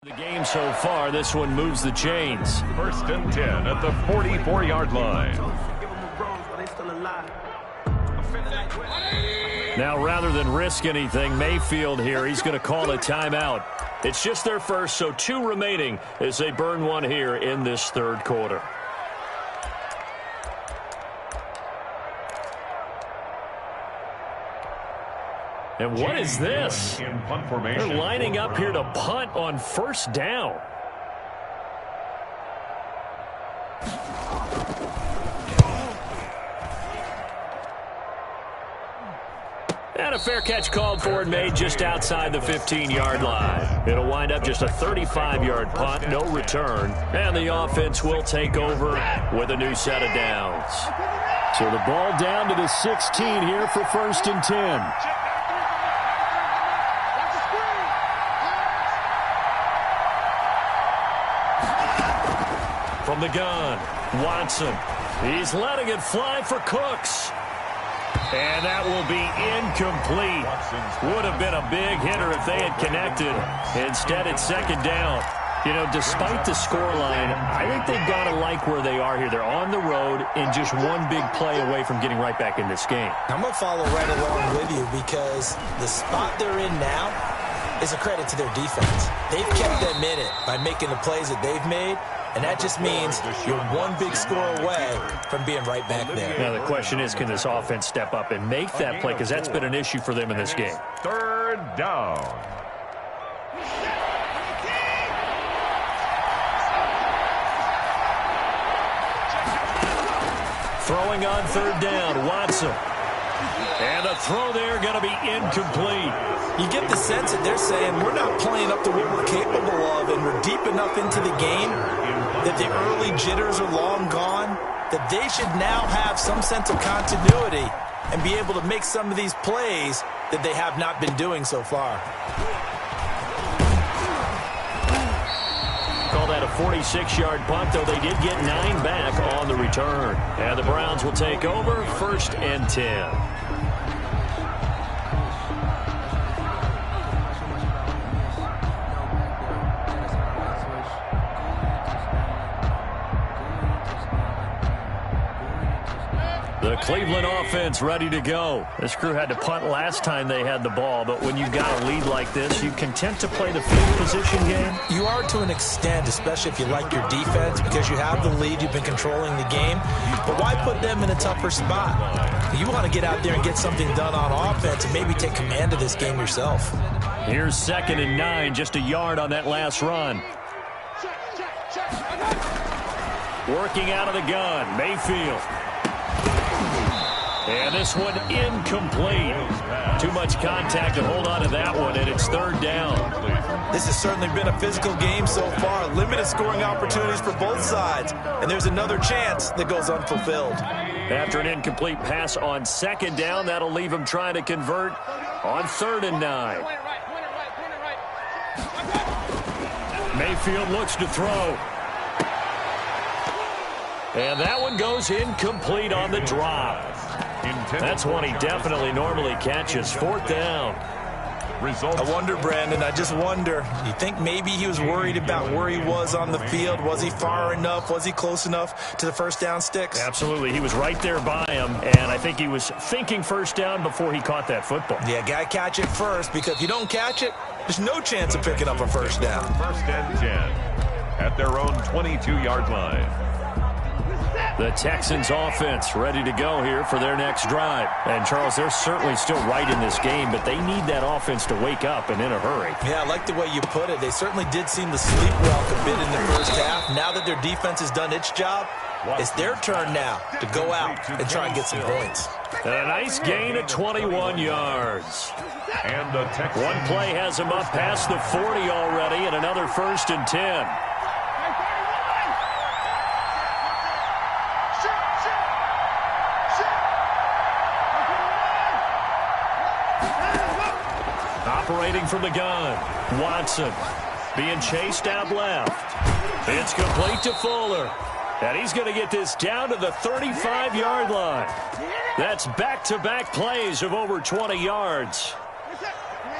The game so far, this one moves the chains. 1st and 10 at the 44-yard line. Now, rather than risk anything, Mayfield here, he's going to call a timeout. It's just their first, so 2 remaining as they burn one here in this 3rd quarter. And what is this? They're lining up here to punt on 1st down. And a fair catch called for and made just outside the 15-yard line. It'll wind up just a 35-yard punt, no return. And the offense will take over with a new set of downs. So the ball down to the 16 here for 1st and 10. From the gun, Watson. He's letting it fly for Cooks. And that will be incomplete. Would have been a big hitter if they had connected. Instead, it's 2nd down. You know, despite the scoreline, I think they've got to like where they are here. They're on the road and just one big play away from getting right back in this game. I'm going to follow right along with you because the spot they're in now is a credit to their defense. They've kept them in it by making the plays that they've made. And that just means you're one big score away from being right back there. Now, the question is, can this offense step up and make that play? Because that's been an issue for them in this game. 3rd down. Throwing on 3rd down, Watson. And a throw there going to be incomplete. You get the sense that they're saying we're not playing up to what we're capable of, and we're deep enough into the game that the early jitters are long gone, that they should now have some sense of continuity and be able to make some of these plays that they have not been doing so far. Call that a 46-yard punt, though they did get 9 back on the return. And the Browns will take over 1st and 10. The Cleveland offense ready to go. This crew had to punt last time they had the ball, but when you've got a lead like this, you content to play the field position game? You are to an extent, especially if you like your defense, because you have the lead, you've been controlling the game. But why put them in a tougher spot? You want to get out there and get something done on offense and maybe take command of this game yourself. Here's 2nd and 9, just a yard on that last run. Working out of the gun, Mayfield. And this one incomplete. Too much contact to hold on to that one, and it's 3rd down. This has certainly been a physical game so far. Limited scoring opportunities for both sides. And there's another chance that goes unfulfilled. After an incomplete pass on 2nd down, that'll leave him trying to convert on 3rd and 9. Mayfield looks to throw. And that one goes incomplete on the drop. That's one he definitely normally catches. 4th down. I wonder, Brandon, I just wonder. You think maybe he was worried about where he was on the field? Was he far enough? Was he close enough to the 1st down sticks? Absolutely. He was right there by him, and I think he was thinking 1st down before he caught that football. Yeah, got to catch it first, because if you don't catch it, there's no chance of picking up a 1st down. 1st and 10 at their own 22-yard line. The Texans offense ready to go here for their next drive. And, Charles, they're certainly still right in this game, but they need that offense to wake up and in a hurry. Yeah, I like the way you put it. They certainly did seem to sleepwalk a bit in the 1st half. Now that their defense has done its job, it's their turn now to go out and try and get some points. And a nice gain of 21 yards. And the Texans. One play has him up past the 40 already, and another 1st and 10. Operating from the gun, Watson being chased out left. It's complete to Fuller. And he's going to get this down to the 35-yard line. That's back-to-back plays of over 20 yards.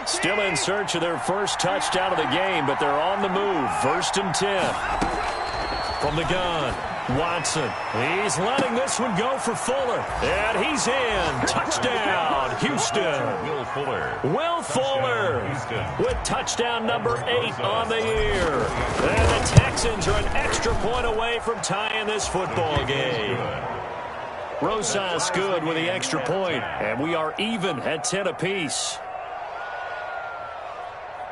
Still in search of their first touchdown of the game, but they're on the move. 1st and 10. From the gun, Watson. He's letting this one go for Fuller. And he's in. Touchdown, Houston. Will Fuller with touchdown number 8 on the year. And the Texans are an extra point away from tying this football game. Rosas good with the extra point, and we are even at 10 apiece.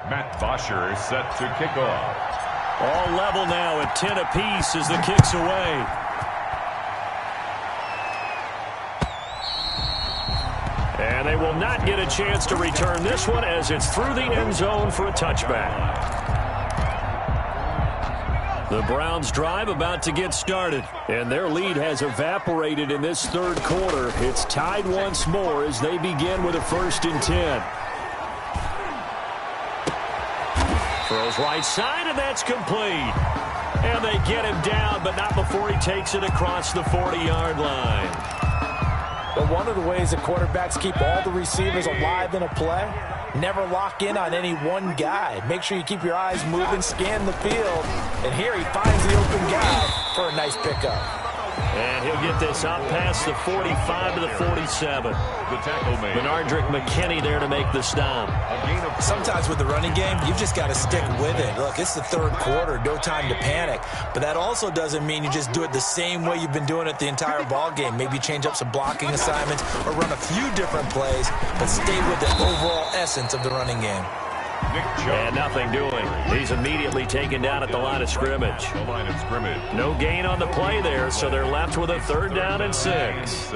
Matt Bosher set to kick off. All level now at 10 apiece as the kick's away. And they will not get a chance to return this one as it's through the end zone for a touchback. The Browns drive about to get started, and their lead has evaporated in this third quarter. It's tied once more as they begin with a 1st and 10. Throws right side, and that's complete. And they get him down, but not before he takes it across the 40-yard line. But one of the ways that quarterbacks keep all the receivers alive in a play, never lock in on any one guy. Make sure you keep your eyes moving, scan the field. And here he finds the open guy for a nice pickup. And he'll get this up past the 45 to the 47. The tackle made. Benardrick McKinney there to make the stop. Sometimes with the running game, you've just got to stick with it. Look, it's the third quarter, no time to panic. But that also doesn't mean you just do it the same way you've been doing it the entire ball game. Maybe change up some blocking assignments or run a few different plays, but stay with the overall essence of the running game. And nothing doing. He's immediately taken down at the line of scrimmage. No gain on the play there, so they're left with a 3rd down and 6.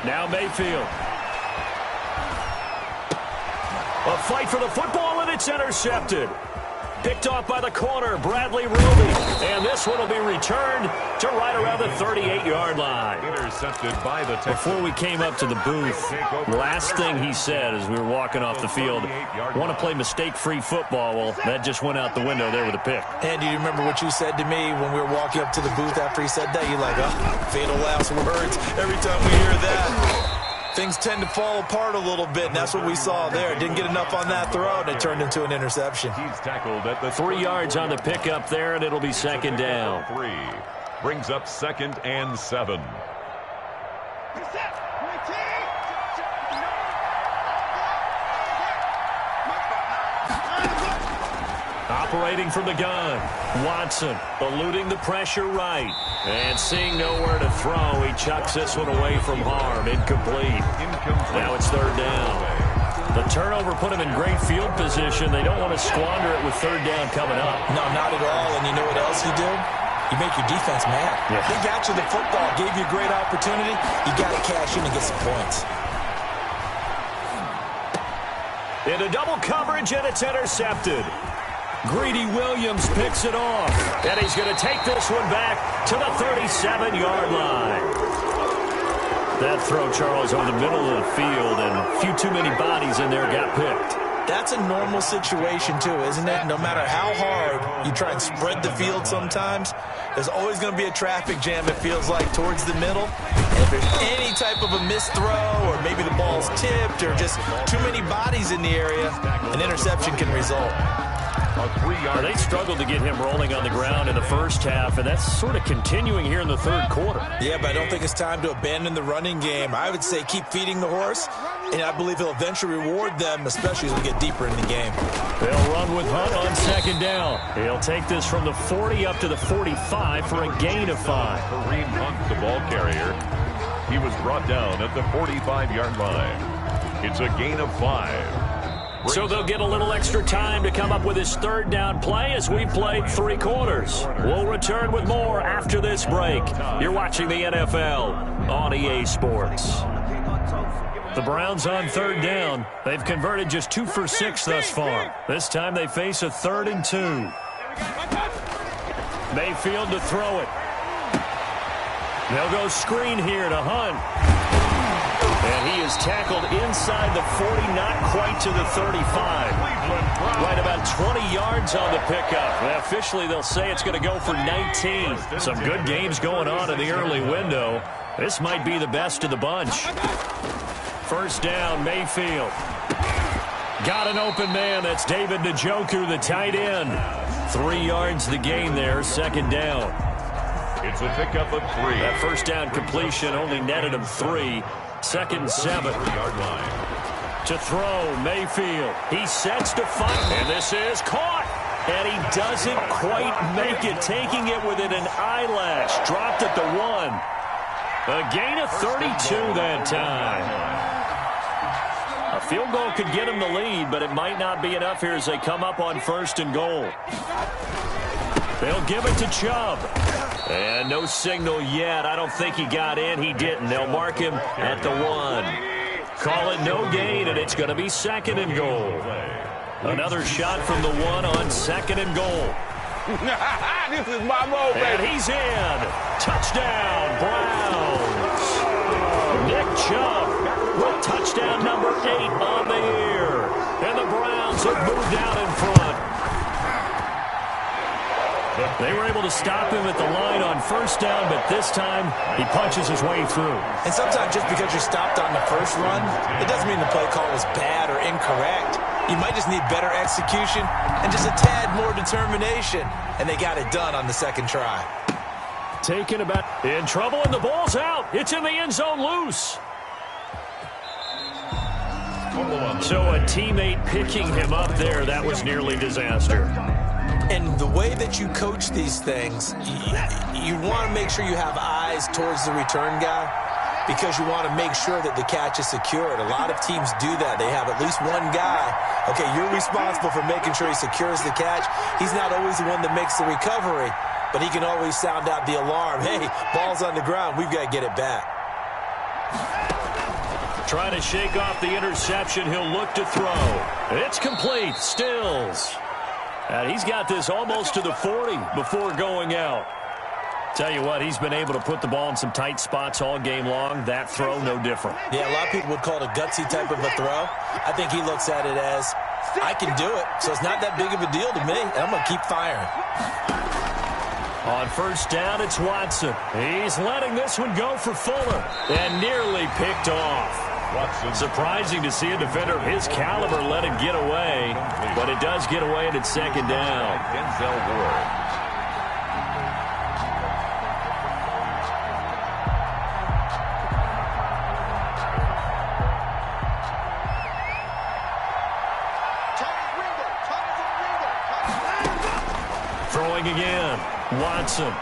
Now Mayfield. A fight for the football, and it's intercepted. Picked off by the corner, Bradley Roby. And this one will be returned to right around the 38-yard line. Intercepted by the Texans. Before we came up to the booth, last thing he said as we were walking off the field, want to play mistake-free football. Well, that just went out the window there with a pick. And do you remember what you said to me when we were walking up to the booth after he said that? You're like, oh, fatal last words. Every time we hear that, things tend to fall apart a little bit, and that's what we saw there. Didn't get enough on that throw, and it turned into an interception. He's tackled at the 3 yards on the pickup there, and it'll be 2nd down. 3 brings up 2nd and 7. Operating from the gun, Watson eluding the pressure right. And seeing nowhere to throw, he chucks this one away from harm. Incomplete. Now it's 3rd down. The turnover put him in great field position. They don't want to squander it with 3rd down coming up. No, not at all. And you know what else you do? You make your defense mad. Yeah. They got you the football, gave you a great opportunity. You got to cash in and get some points. Into double coverage, and it's intercepted. Greedy Williams picks it off, and he's going to take this one back to the 37-yard line. That throw, Charles, over the middle of the field, and a few too many bodies in there got picked. That's a normal situation, too, isn't it? No matter how hard you try and spread the field sometimes, there's always going to be a traffic jam, it feels like, towards the middle. And if there's any type of a missed throw, or maybe the ball's tipped, or just too many bodies in the area, an interception can result. They struggled to get him rolling on the ground in the first half, and that's sort of continuing here in the third quarter. Yeah, but I don't think it's time to abandon the running game. I would say keep feeding the horse, and I believe he'll eventually reward them, especially as we get deeper in the game. They'll run with Hunt on 2nd down. He'll take this from the 40 up to the 45 for a gain of 5. Kareem Hunt, the ball carrier. He was brought down at the 45-yard line. It's a gain of 5. So they'll get a little extra time to come up with his 3rd down play as we played 3 quarters. We'll return with more after this break. You're watching the NFL on EA Sports. The Browns on 3rd down. They've converted just 2 for 6 thus far. This time they face a 3rd and 2. Mayfield to throw it. They'll go screen here to Hunt. And he is tackled inside the 40, not quite to the 35. Right about 20 yards on the pickup. And officially, they'll say it's going to go for 19. Some good games going on in the early window. This might be the best of the bunch. First down, Mayfield. Got an open man. That's David Njoku, the tight end. 3 yards the gain there, second down. It's a pickup of 3. That first down completion only netted him 3. Second and 7. Yard line. To throw, Mayfield. He sets to fight, and this is caught. And he doesn't quite make it, taking it within an eyelash. Dropped at the 1. A gain of 32 that time. A field goal could get him the lead, but it might not be enough here as they come up on first and goal. They'll give it to Chubb. And no signal yet. I don't think he got in. He didn't. They'll mark him at the 1. Call it no gain, and it's going to be second and goal. Another shot from the 1 on second and goal. This is my move, baby. And he's in. Touchdown, Browns. Nick Chubb with touchdown number 8 on the year. And the Browns have moved out in front. They were able to stop him at the line on first down, but this time he punches his way through. And sometimes just because you're stopped on the first run, it doesn't mean the play call was bad or incorrect. You might just need better execution and just a tad more determination. And they got it done on the second try. Taken about in trouble, and the ball's out. It's in the end zone loose. So a teammate picking him up there, that was nearly disaster. And the way that you coach these things, you want to make sure you have eyes towards the return guy because you want to make sure that the catch is secured. A lot of teams do that. They have at least one guy. Okay, you're responsible for making sure he secures the catch. He's not always the one that makes the recovery, but he can always sound out the alarm. Hey, ball's on the ground. We've got to get it back. Trying to shake off the interception. He'll look to throw. It's complete. Stills. And he's got this almost to the 40 before going out. Tell you what, he's been able to put the ball in some tight spots all game long. That throw, no different. Yeah, a lot of people would call it a gutsy type of a throw. I think he looks at it as, I can do it, so it's not that big of a deal to me, and I'm going to keep firing. On first down, it's Watson. He's letting this one go for Fuller, and nearly picked off. Surprising to see a defender of his caliber let it get away, but it does get away and it's second down. Denzel Ward. Throwing again, Watson.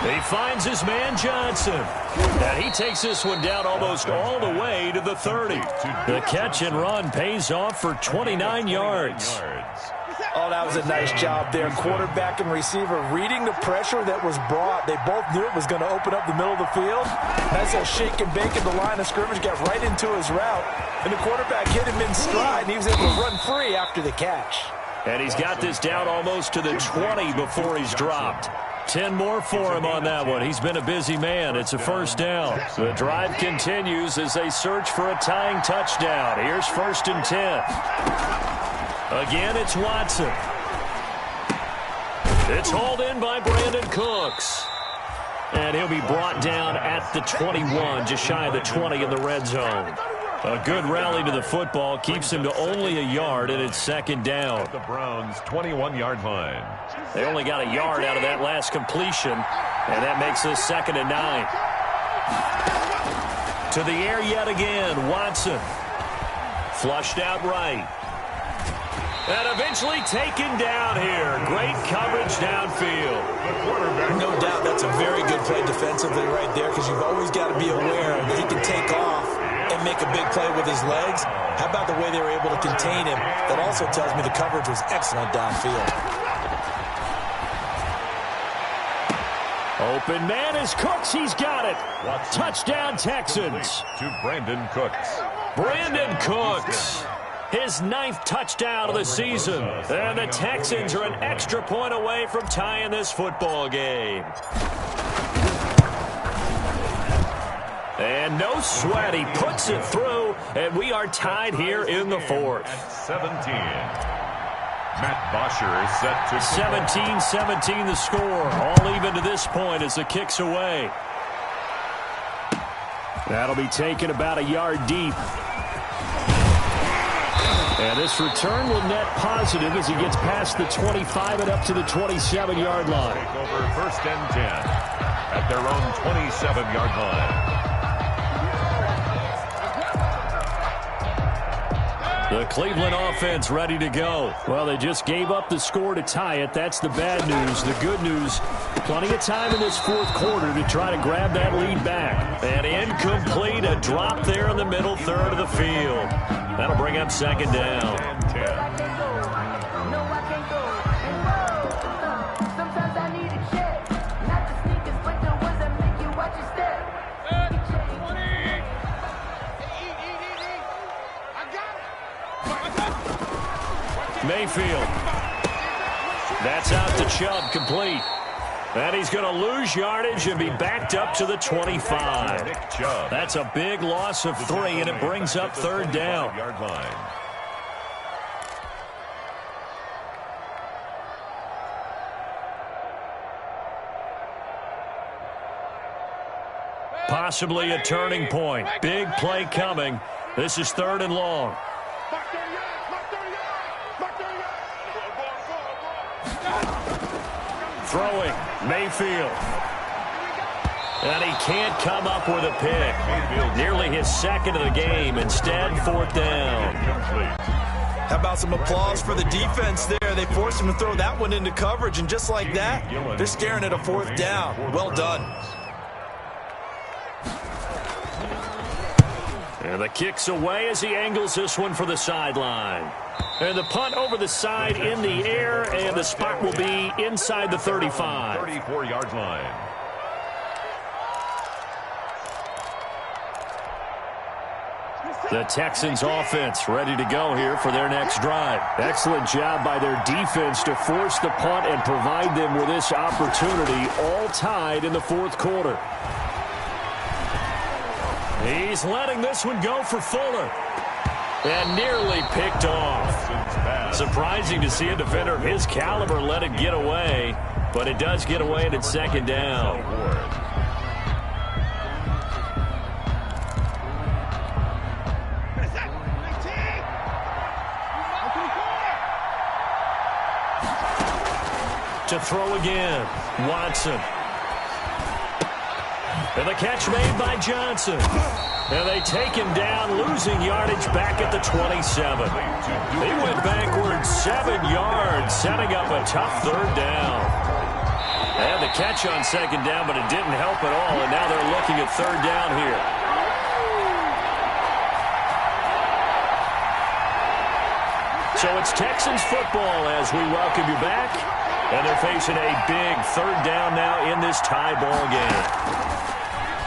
He finds his man Johnson. And he takes this one down almost all the way to the 30. The catch and run pays off for 29 yards. Oh, that was a nice job there. Quarterback and receiver reading the pressure that was brought. They both knew it was going to open up the middle of the field. Nice little shake and bake at the line of scrimmage, got right into his route. And the quarterback hit him in stride, and he was able to run free after the catch. And he's got this down almost to the 20 before he's dropped. 10 more for him on that one. He's been a busy man. It's a first down. The drive continues as they search for a tying touchdown. Here's first and 10. Again, it's Watson. It's hauled in by Brandon Cooks. And he'll be brought down at the 21, just shy of the 20 in the red zone. A good rally to the football keeps him to only a yard, and it's second down. At the Browns' 21-yard line. They only got a yard out of that last completion, and that makes this second and 9. To the air yet again, Watson. Flushed out right. And eventually taken down here. Great coverage downfield. No doubt that's a very good play defensively right there because you've always got to be aware that he can take off and make a big play with his legs. How about the way they were able to contain him? That also tells me the coverage was excellent downfield. Open man is Cooks. He's got it. Touchdown, Texans. To Brandon Cooks. Brandon Cooks. His 9th touchdown of the season. And the Texans are an extra point away from tying this football game. And no sweat. He puts it through, and we are tied here in the 4th. At 17. Matt Bosher is set to 17-17 the score. All even to this point as the kick's away. That'll be taken about a yard deep. And this return will net positive as he gets past the 25 and up to the 27-yard line. Take over first and 10 at their own 27-yard line. The Cleveland offense ready to go. Well, they just gave up the score to tie it. That's the bad news. The good news, plenty of time in this fourth quarter to try to grab that lead back. And incomplete, a drop there in the middle third of the field. That'll bring up second down. And 10. Mayfield. That's out to Chubb, complete. And he's going to lose yardage and be backed up to the 25. That's a big loss of 3, and it brings up third down. Yard line. Possibly a turning point. Big play coming. This is third and long. Throwing, Mayfield. And he can't come up with a pick. Nearly his second of the game. Instead, fourth down. How about some applause for the defense there? They forced him to throw that one into coverage, and just like that, they're staring at a fourth down. Well done. And the kick's away as he angles this one for the sideline. And the punt over the side in the air, and the spot will be inside the 35. 34-yard line. The Texans offense ready to go here for their next drive. Excellent job by their defense to force the punt and provide them with this opportunity, all tied in the fourth quarter. He's letting this one go for Fuller. And nearly picked off. Surprising to see a defender of his caliber let it get away, but it does get away and it's second down. To throw again, Watson. And the catch made by Johnson. And they take him down, losing yardage back at the 27. He went backwards 7 yards, setting up a tough third down. And the catch on second down, but it didn't help at all, and now they're looking at third down here. So it's Texans football as we welcome you back. And they're facing a big third down now in this tie ball game.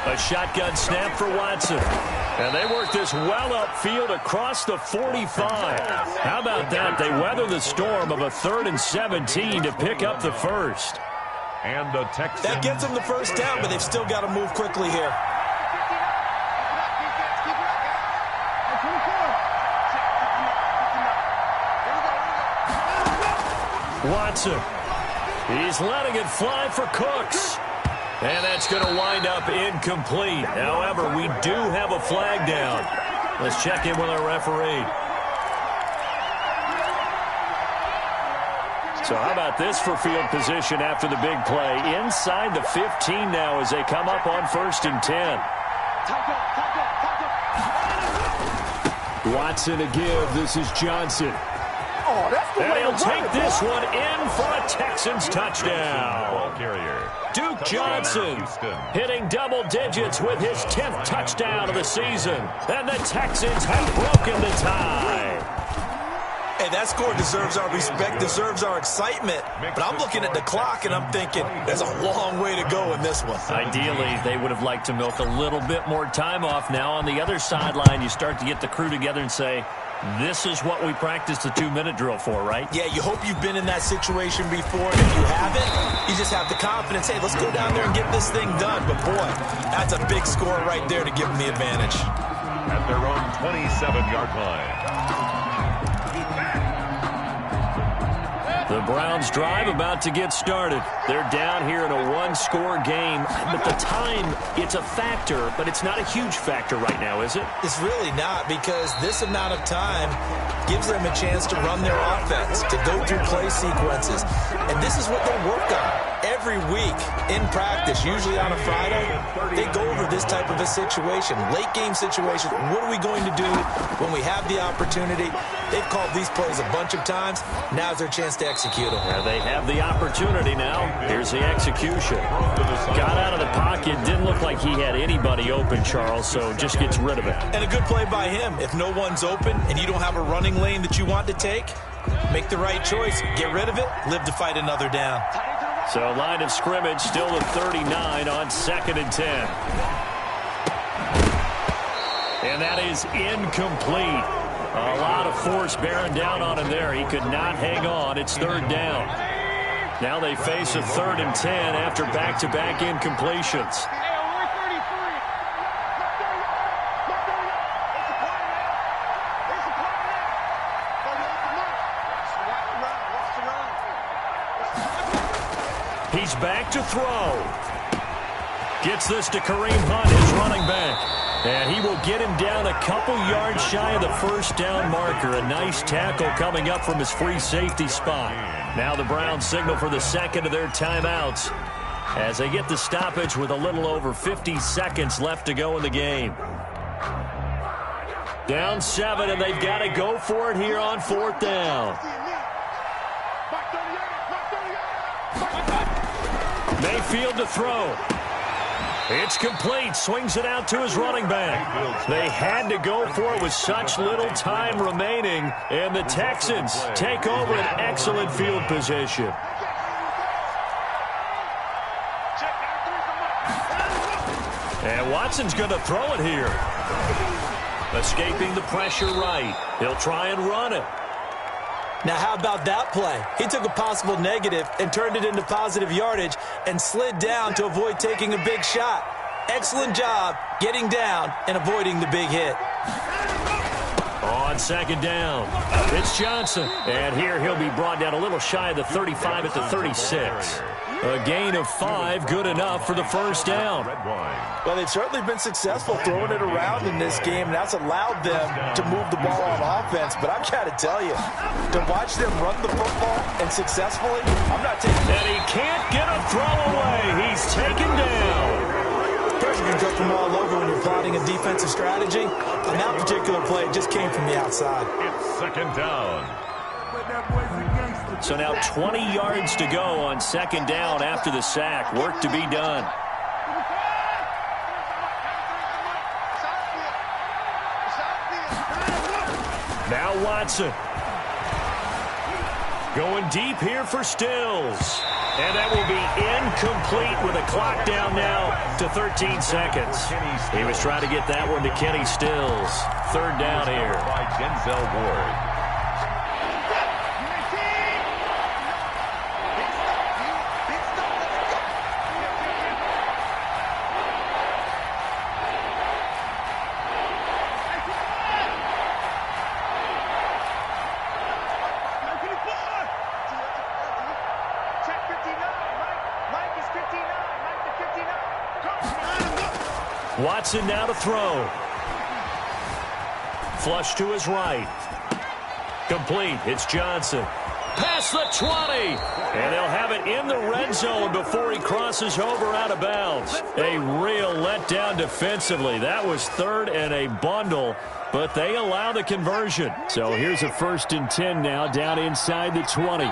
A shotgun snap for Watson. And they work this well upfield across the 45. How about that? They weather the storm of a 3rd and 17 to pick up the first. And the Texans. That gets them the first down, but they've still got to move quickly here. Watson. He's letting it fly for Cooks. And that's going to wind up incomplete. However, we do have a flag down. Let's check in with our referee. So how about this for field position after the big play? Inside the 15 now as they come up on 1st and 10. Watson to give. This is Johnson. And he'll take this one in for a Texans touchdown. Ball carrier. Duke Johnson hitting double digits with his 10th touchdown of the season. And the Texans have broken the tie. Hey, that score deserves our respect, deserves our excitement. But I'm looking at the clock, and I'm thinking there's a long way to go in this one. Ideally, they would have liked to milk a little bit more time off. Now on the other sideline, you start to get the crew together and say, this is what we practiced the 2-minute drill for, right? Yeah, you hope you've been in that situation before. And if you haven't, you just have the confidence, hey, let's go down there and get this thing done. But, boy, that's a big score right there to give them the advantage. At their own 27-yard line. The Browns drive about to get started. They're down here in a one-score game. But the time, it's a factor, but it's not a huge factor right now, is it? It's really not, because this amount of time gives them a chance to run their offense, to go through play sequences. And this is what they work on every week in practice, usually on a Friday. They go over this type of a situation, late-game situation. What are we going to do when we have the opportunity? They've called these plays a bunch of times. Now's their chance to execute them. Yeah, they have the opportunity now. Here's the execution. Got out of the pocket. Didn't look like he had anybody open, Charles, so just gets rid of it. And a good play by him. If no one's open and you don't have a running lane that you want to take, make the right choice. Get rid of it. Live to fight another down. So line of scrimmage still at 39 on 2nd and 10. And that is incomplete. A lot of force bearing down on him there. He could not hang on. It's 3rd down. Now they face a 3rd and 10 after back-to-back incompletions. He's back to throw. Gets this to Kareem Hunt, his running back. And he will get him down a couple yards shy of the 1st down marker. A nice tackle coming up from his free safety spot. Now the Browns signal for the second of their timeouts as they get the stoppage with a little over 50 seconds left to go in the game. Down 7, and they've got to go for it here on 4th down. Mayfield to throw. It's complete. Swings it out to his running back. They had to go for it with such little time remaining, and the Texans take over an excellent field position. And Watson's going to throw it here. Escaping the pressure right. He'll try and run it. Now, how about that play? He took a possible negative and turned it into positive yardage and slid down to avoid taking a big shot. Excellent job getting down and avoiding the big hit. On 2nd down, it's Johnson. And here he'll be brought down a little shy of the 35 at the 36. A gain of 5, good enough for the 1st down. Well, they've certainly been successful throwing it around in this game, and that's allowed them to move the ball on offense. But I've got to tell you, to watch them run the football and successfully, I'm not taking it. And he can't get a throw away. He's taken down. Pressure can come from all over when you're plotting a defensive strategy. On that particular play, it just came from the outside. It's 2nd down. So now 20 yards to go on 2nd down after the sack. Work to be done. Now Watson. Going deep here for Stills. And that will be incomplete with a clock down now to 13 seconds. He was trying to get that one to Kenny Stills. 3rd down here. By Denzel Ward. Watson now to throw. Flush to his right. Complete. It's Johnson. Past the 20. And they'll have it in the red zone before he crosses over out of bounds. A real letdown defensively. That was 3rd and a bundle, but they allow the conversion. So here's a 1st and 10 now down inside the 20.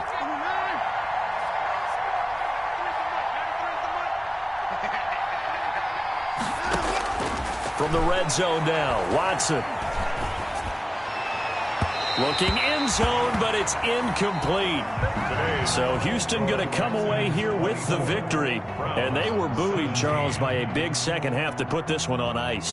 From the red zone now, Watson. Looking end zone, but it's incomplete. So Houston going to come away here with the victory. And they were buoyed, Charles, by a big second half to put this one on ice.